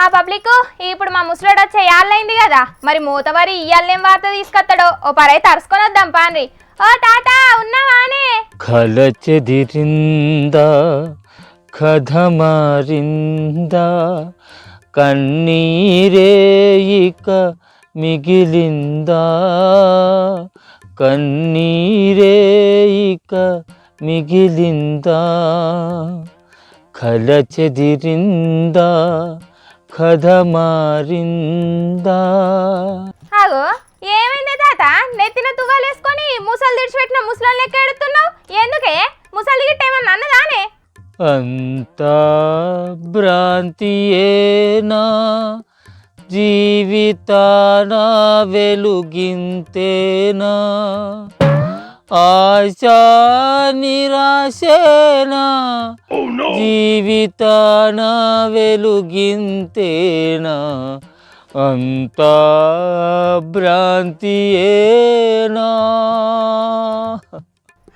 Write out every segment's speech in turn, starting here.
ఆ పబ్లిక్ ఇప్పుడు మా ముసలోడు వచ్చే యాళ్ళైంది కదా, మరి మూతవారి ఇయ్యాలనేం వార్త తీసుకొస్తాడో ఓ పరై తరుసుకొని వద్దాం పాండ్రి. ఓ తాత ఉన్నావానే? కలచెదిరిందా కథమారిందా కన్నీరే ఇక మిగిలిందా కన్నీరే ఇక మిగిలిందా కలచెదిరిందా కథమారిందా. ఆగో ఏమైంది తాత? నెత్తిన తువ్వాలేసుకొని ముసలు తెడిచిపెట్టిన ముసలి లెక్క ఎడుతున్నావు ఎందుకే? ముసలి గిట్ట ఏమన్నా అన్నదానే? అంతా భ్రాంతియేనా జీవితాన వెలుగింతేనా ఆశా నిరాశేనా జీవితాన వెలుగింతేనా అంతా భ్రాంతియేనా.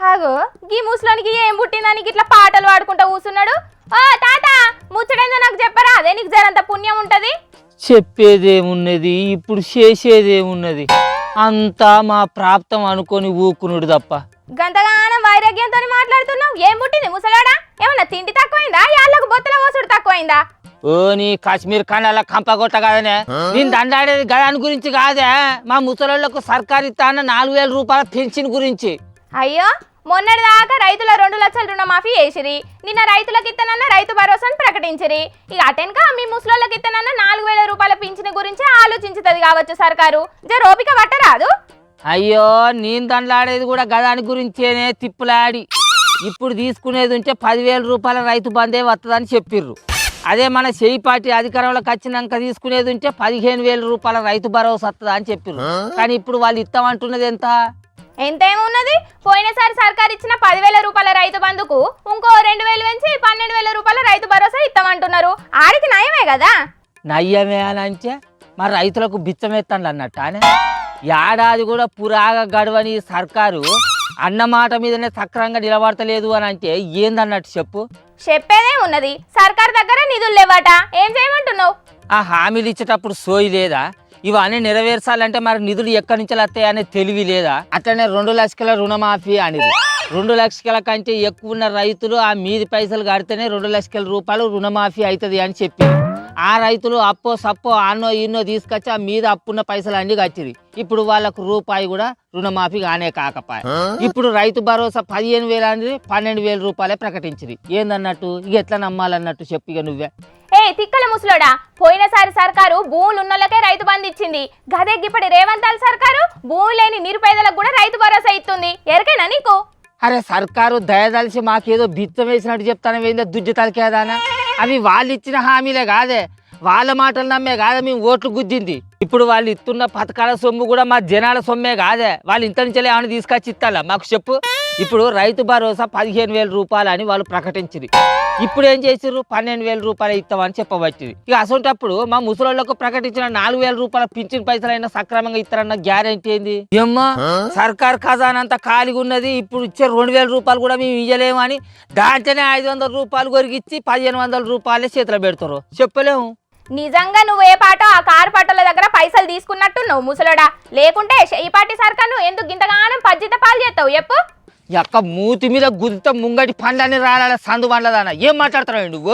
ఆగో గీ ముసలోనికి ఏం పుట్టిందని ఇట్లా పాటలు పాడుకుంటా కూర్చున్నాడు. ఓ తాత ముచ్చడేందో నాకు చెప్పరా, అదే నీకు జరంత పుణ్యం ఉంటది. చెప్పేదేమున్నది, ఇప్పుడు చేసేదేమున్నది, అంతా మా ప్రాప్తం అనుకొని ఊకునుడు తప్ప. గంతగానం వైరాగ్యంతో మాట్లాడుతున్నావు. ఏం పుట్టింది ముసలాడా? ఏమన్నా తిండి తక్కువైందా? యాళ్ళకు బొత్తల పోసుడు తక్కువైందా? ఓ నీ కాశ్మీర్ ఖాన్ అలా కంపగొట్ట కాదనే, నేను దండాడేది గదాని గురించి కాదే, మా ముసలోళ్లకు సర్కారు ఇస్తాన్న 4000 రూపాయల పెన్షన్ గురించి. అయ్యో మొన్నటి దాకా రైతుల 2 లక్షల రుణమాఫీ చేసిరి, నిన్న రైతులకు ఇత్తనన్న రైతు భరోసాను ప్రకటించిరి. ఇక అటెన్క మీ ముసలోళ్ళకి ఇత్తనన్న 4000 రూపాయల పింఛన్ గురించి ఆలోచించుతుంది కావచ్చు సర్కారు. జర ఓపిక పట్టరాదు? అయ్యో నేను దండాడేది కూడా గదాని గురించేనే తిప్పులాడి. ఇప్పుడు తీసుకునేది ఉంటే 10,000 రూపాయల రైతు బందే వస్తుందని చెప్పిర్రు. అదే మన చేయి పార్టీ అధికారంలోకి వచ్చినాక తీసుకునేది ఉంటే 15,000 రూపాయల రైతు భరోసా వస్తుందా అని చెప్పిర్రు. కానీ ఇప్పుడు వాళ్ళు ఇస్తామంటున్నది ఎంతేమున్నది? పోయినసారి సర్కారు ఇచ్చిన 10,000 రూపాయల రైతు బంధుకు ఇంకో 2,000 పెంచి 12,000 రూపాయల రైతు భరోసా ఇస్తామంటున్నారు. ఆడికి నయమే కదా? నయ్యమే అని అంటే మరి రైతులకు బిచ్చమెత్తండి అన్నట్టు అని ఏడాది కూడా పురాగా గడవని సర్కారు అన్నమాట మీదనే సక్రంగా నిలబడతలేదు అని అంటే ఏందన్నట్టు చెప్పు. చెప్పేదే ఉన్నది, సర్కార్ దగ్గర నిధులు లేవట. ఏం చేయమంటున్నావు? ఆ హామీలు ఇచ్చేటప్పుడు సోయి లేదా? ఇవన్నీ నెరవేర్చాలంటే మరి నిధులు ఎక్కడి నుంచి వస్తాయనే తెలివి లేదా? అట్లనే 2 లక్షల రుణమాఫీ అనేది 2 లక్షల కంటే ఎక్కువ ఉన్న రైతులు ఆ మీది పైసలు కడితేనే 2 లక్షల రూపాయలు రుణమాఫీ అవుతుంది అని చెప్పి ఆ రైతులు అప్పో సప్పో ఆన్నో ఇన్నో తీసుకొచ్చి ఆ మీద అప్పున్న పైసలు అన్ని కట్టిరి. ఇప్పుడు వాళ్ళకు రూపాయి కూడా రుణమాఫీ కానే కాకపాయ. ఇప్పుడు రైతు భరోసా 15,000 అనేది 12,000 రూపాయలే ప్రకటించిరి. ఏందన్నట్టు? ఇక ఎట్లా నమ్మాలన్నట్టు చెప్పు ఇక నువ్వే. ఏ తిక్కల ముసలోడా, పోయినసారి సర్కారు భూములు ఉన్నోళ్ళకే రైతు బంధు ఇచ్చింది. గదే గిప్పటి రేవంతాల సర్కారు భూమి లేని నిరుపేదలకు కూడా రైతు భరోసా ఇస్తుంది. ఎరకేనా నీకు? అరే సర్కారు దయదలిసి మాకేదో బిత్తం వేసినట్టు చెప్తాను వేందే దుడ్డు తలకేదానా? అవి వాళ్ళు ఇచ్చిన హామీలే కాదే, వాళ్ళ మాటలు నమ్మే కాదే మేము ఓట్లు గుద్దింది. ఇప్పుడు వాళ్ళు ఇస్తున్న పథకాల సొమ్ము కూడా మా జనాల సొమ్మే కాదే, వాళ్ళు ఇంత నుంచి ఏమైనా తీసుకొచ్చి ఇస్తాలా మాకు చెప్పు. ఇప్పుడు రైతు భరోసా 15,000 రూపాయలు అని వాళ్ళు ప్రకటించింది. ఇప్పుడు ఏం చేసిర్రు? 12,000 రూపాయలు ఇస్తామని చెప్పబట్టింది. ఇక అసొంటప్పుడు మా ముసలోళ్లకు ప్రకటించిన 4,000 రూపాయల పింఛన్ పైసలైనా సక్రమంగా ఇస్తారన్న గ్యారెంటీ ఏంది? ఏమ్మా సర్కార్ ఖజానంతా ఖాళీగా ఉన్నది, ఇప్పుడు ఇచ్చే 2,000 రూపాయలు కూడా మేము ఇయ్యలేము అని దాంట్లోనే 500 రూపాయలు కొరిగిచ్చి 1,500 రూపాయలే చేతిలో పెడతారు. చెప్పలేము. నిజంగా నువ్వే పాటో ఆ కారు పాటల దగ్గర పైసలు తీసుకున్నట్టు నువ్వు ముసలోడా, లేకుంటే ఈ పార్టీ సర్కార్ను ఎందుకు ఇంతగానం పజ్జిత పాలు చేస్తావు చెప్పు. ఎక్క మూతి మీద గుద్దితో ముంగటి పండ్లని రాల సందు పండ్లదానా? ఏం మాట్లాడుతున్నావు నువ్వు?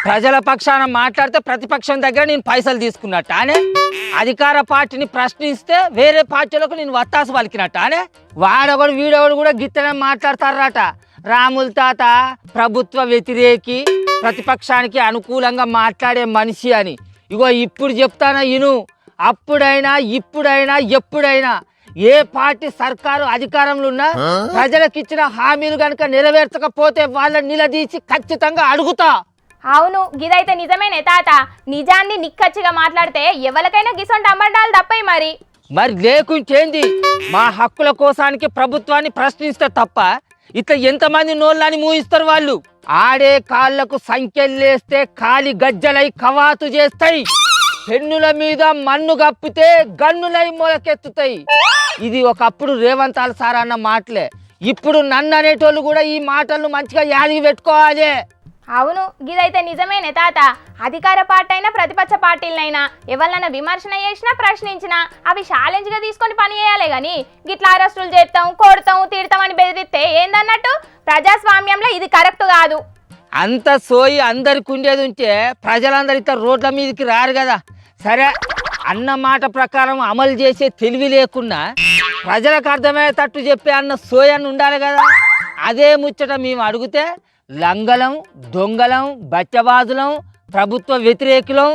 ప్రజల పక్షాన మాట్లాడితే ప్రతిపక్షం దగ్గర నేను పైసలు తీసుకున్నట్టు అనే, అధికార పార్టీని ప్రశ్నిస్తే వేరే పార్టీలకు నేను వత్తాసు పలికినట్టు అనే, వాడొకడు వీడొకడు కూడా గిత్తనే మాట్లాడతారట. రాముల తాత ప్రభుత్వ వ్యతిరేకి, ప్రతిపక్షానికి అనుకూలంగా మాట్లాడే మనిషి అని. ఇగో ఇప్పుడు చెప్తానా ఇను, అప్పుడైనా ఇప్పుడైనా ఎప్పుడైనా ఏ పార్టీ సర్కారు అధికారంలో ఉన్నా ప్రజలకు ఇచ్చిన హామీలు కనుక నెరవేర్చకపోతే వాళ్ళని నిలదీసి ఖచ్చితంగా అడుగుతా. అవును గిదైతే నిజమేనే తాత, నిజాన్ని నిక్కచ్చిగా మాట్లాడితే ఎవరికైనా గిసొంటి అమ్మడాలు తప్పయి మరి. మరి లేకుంటేంది? మా హక్కుల కోసానికి ప్రభుత్వాన్ని ప్రశ్నిస్తే తప్ప ఇట్లా ఎంతమంది నోళ్ళని మూయిస్తారు వాళ్ళు? ఆడే కాళ్లకు సంఖ్యలేస్తే కాలి గజ్జలై కవాతు చేస్తాయి, పెన్నుల మీద మన్ను కప్పితే గన్నులై మొలకెత్తుతాయి. ఇది ఒకప్పుడు రేవంతాల సార్ అన్న మాటలే. ఇప్పుడు నన్ను అనేటోళ్ళు కూడా ఈ మాటలను మంచిగా యాదికి పెట్టుకోవాలి. అవును, గిదైతే నిజమేనే తాత. అధికార పార్టీ అయినా ప్రతిపక్ష పార్టీలనైనా ఎవరినైనా విమర్శన చేసినా ప్రశ్నించినా అవి ఛాలెంజ్గా తీసుకొని పని చేయాలి కానీ గిట్లా అరెస్టులు చేస్తాం, కొడతాం, తిడతాం అని బెదిరిస్తే ఏందన్నట్టు? ప్రజాస్వామ్యంలో ఇది కరెక్ట్ కాదు. అంత సోయి అందరికి ఉండేది ఉంటే ప్రజలందరూ ఇట్లా రోడ్ల మీదకి రారు కదా. సరే, అన్న మాట ప్రకారం అమలు చేసే తెలివి లేకున్నా ప్రజలకు అర్థమయ్యేటట్టు చెప్పే అన్న సోయి అని ఉండాలి కదా. అదే ముచ్చట మేము అడిగితే లంగలం, దొంగలం, బచ్చబాజులం, ప్రభుత్వ వ్యతిరేకులం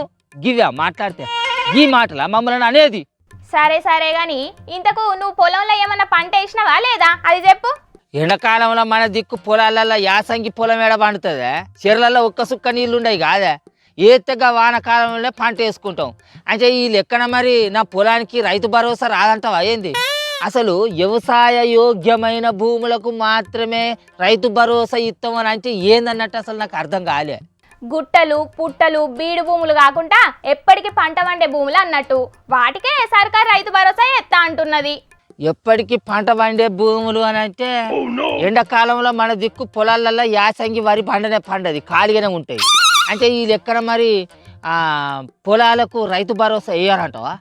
గివ్యా మాట్లాడితే ఈ మాటల మమ్మల్ని అనేది. సరే సరే గాని ఇంతకు నువ్వు పొలంలో ఏమన్నా పంట వేసినావా లేదా అది చెప్పు. ఎండాకాలంలో మన దిక్కు పొలాలలో యాసంగి పొలం ఏడ పండుతుంది. చెర్లలో ఒక్క సుక్క నీళ్ళు ఉండవు కాదే. ఏత్తగా వానకాలంలో పంట వేసుకుంటాం. అంటే ఈ లెక్కన మరి నా పొలానికి రైతు భరోసా రాదంటావా ఏంది? అసలు వ్యవసాయ యోగ్యమైన భూములకు మాత్రమే రైతు భరోసా ఇస్తామని అంటే ఏందన్నట్టు అసలు నాకు అర్థం కాలే. గుట్టలు, పుట్టలు, బీడు భూములు కాకుండా ఎప్పటికీ పంట వండే భూములు అన్నట్టు వాటికే సర్కార్ రైతు భరోసా ఎత్తా అంటున్నది. ఎప్పటికీ పంట పండే భూములు అని అంటే ఎండాకాలంలో మన దిక్కు పొలాలలో యాసంగి వరి పండది ఖాళీగానే ఉంటాయి. అంటే ఈ లెక్కన మరి పొలాలకు రైతు భరోసా వేయాలంటావా?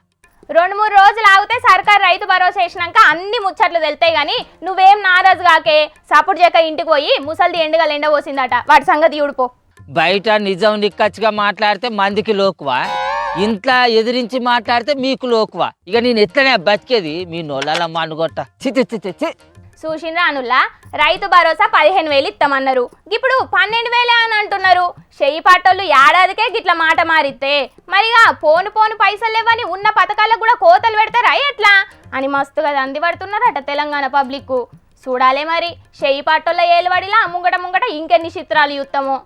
2-3 రోజులు ఆగితే సర్కార్ రైతు భరోసా వేసినాక అన్ని ముచ్చట్లు తెలుతాయి కానీ నువ్వేం నారాజు కాకే. సపోర్ట్ చేయక ఇంటికి పోయి ముసలిది ఎండుగా ఎండబోసిందట, వాటి సంగతి ఊడిపో. బయట నిజం నిక్కచ్చిగా మాట్లాడితే మందికి లోకువా, ఇంట్లో ఎదిరించి మాట్లాడితే మీకు లోకువా. ఇక నేను ఎట్లనే బతికేది మీ నోళ్ళ మనుగొట్ట. చి చూసిండ్రా అనుల్లా, రైతు భరోసా 15,000 ఇస్తామన్నారు, ఇప్పుడు 12,000 అని అంటున్నారు. చెయ్యి పట్టోళ్ళు ఏడాదికే గిట్ల మాట మారితే మరిగా పోను పైసలు లేవని ఉన్న పథకాలకు కూడా కోతలు పెడతారా ఎట్లా అని మస్తుగా దంది పడుతున్నారట తెలంగాణ పబ్లిక్. చూడాలే మరి చెయ్యి పట్టోళ్ళ ఏలుబడిలా ముంగట ఇంకెన్ని చిత్రాలు చూస్తామో.